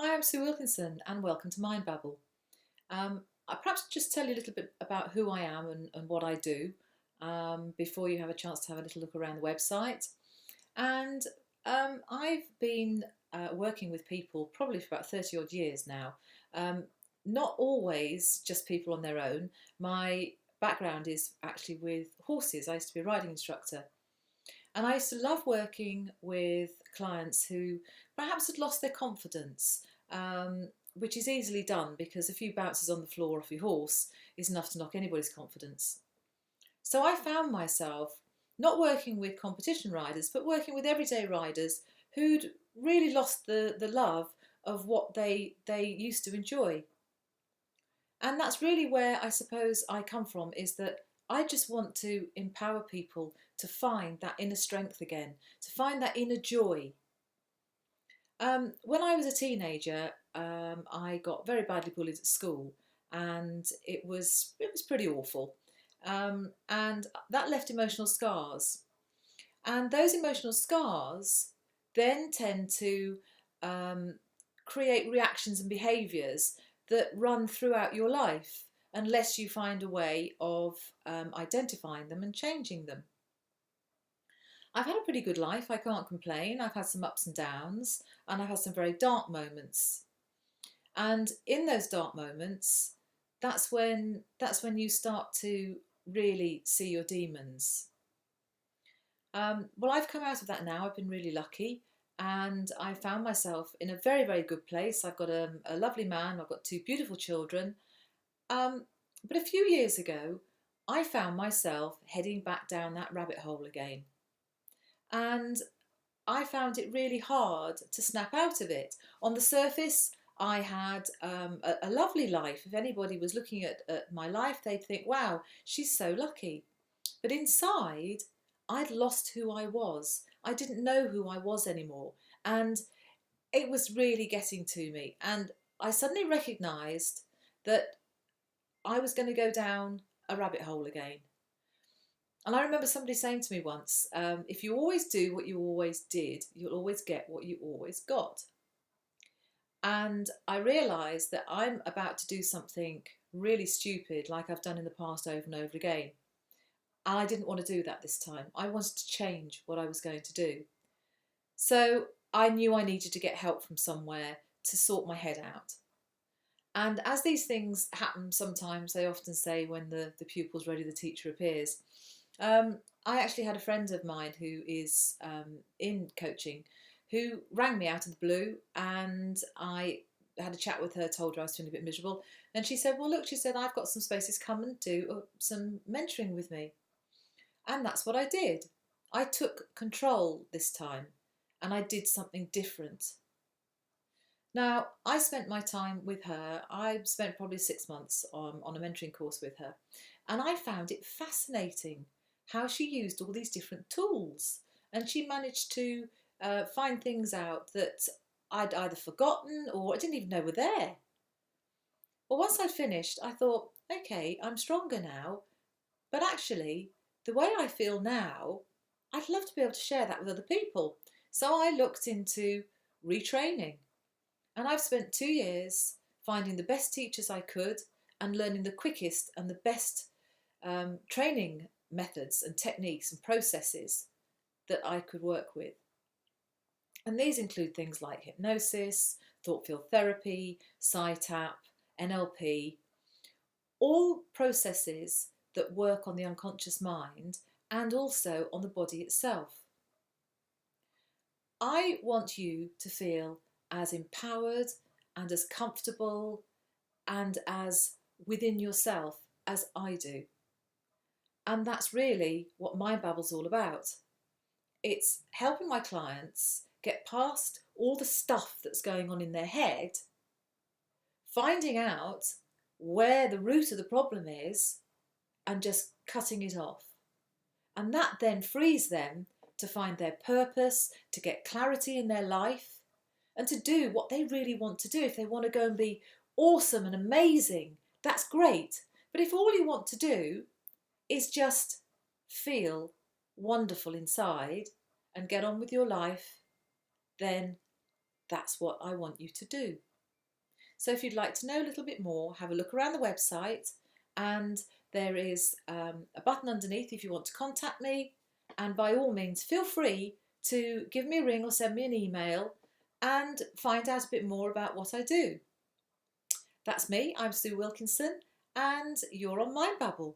Hi, I'm Sue Wilkinson and welcome to Mind Babble. I perhaps just tell you a little bit about who I am and what I do before you have a chance to have a little look around the website. And I've been working with people probably for about 30 odd years now. Um, Not always just people on their own. My background is actually with horses. I used to be a riding instructor. And I used to love working with clients who perhaps had lost their confidence, which is easily done because a few bounces on the floor off your horse is enough to knock anybody's confidence. So I found myself not working with competition riders, but working with everyday riders who'd really lost the love of what they used to enjoy. And that's really where I suppose I come from, is that I just want to empower people to find that inner strength again, to find that inner joy. When I was a teenager, I got very badly bullied at school, and it was pretty awful, and that left emotional scars. And those emotional scars then tend to um, create reactions and behaviours that run throughout your life unless you find a way of identifying them and changing them. I've had a pretty good life, I can't complain. I've had some ups and downs, and I've had some very dark moments. And in those dark moments, that's when you start to really see your demons. Well, I've come out of that now. I've been really lucky, and I found myself in a very, very good place. I've got a lovely man. I've got two beautiful children. Um, but a few years ago, I found myself heading back down that rabbit hole again. And I found it really hard to snap out of it. On the surface, I had a lovely life. If anybody was looking at my life, they'd think, wow, she's so lucky. But inside, I'd lost who I was. I didn't know who I was anymore. And it was really getting to me. And I suddenly recognised that I was going to go down a rabbit hole again. And I remember somebody saying to me once, if you always do what you always did, you'll always get what you always got. And I realised that I'm about to do something really stupid like I've done in the past over and over again. And I didn't want to do that this time. I wanted to change what I was going to do. So I knew I needed to get help from somewhere to sort my head out. And as these things happen sometimes, they often say when the pupil's ready, the teacher appears. I actually had a friend of mine who is in coaching who rang me out of the blue, and I had a chat with her, told her I was feeling a bit miserable. And she said, well, look, she said, I've got some spaces, come and do some mentoring with me. And that's what I did. I took control this time and I did something different. Now, I spent my time with her. I spent probably 6 months on a mentoring course with her. And I found it fascinating how she used all these different tools. And she managed to find things out that I'd either forgotten or I didn't even know were there. Well, once I'd finished, I thought, okay, I'm stronger now. But actually, the way I feel now, I'd love to be able to share that with other people. So I looked into retraining. And I've spent 2 years finding the best teachers I could and learning the quickest and the best training methods and techniques and processes that I could work with. And these include things like hypnosis, thought field therapy, PSI-TAP, NLP, all processes that work on the unconscious mind and also on the body itself. I want you to feel as empowered and as comfortable and as within yourself as I do. And that's really what Mind Babble's all about. It's helping my clients get past all the stuff that's going on in their head, finding out where the root of the problem is and just cutting it off. And that then frees them to find their purpose, to get clarity in their life, and to do what they really want to do. If they want to go and be awesome and amazing, that's great. But if all you want to do is just feel wonderful inside and get on with your life, then that's what I want you to do. So if you'd like to know a little bit more, have a look around the website, and there is a button underneath if you want to contact me. And by all means, feel free to give me a ring or send me an email and find out a bit more about what I do. That's me, I'm Sue Wilkinson, and you're on Mind Babble.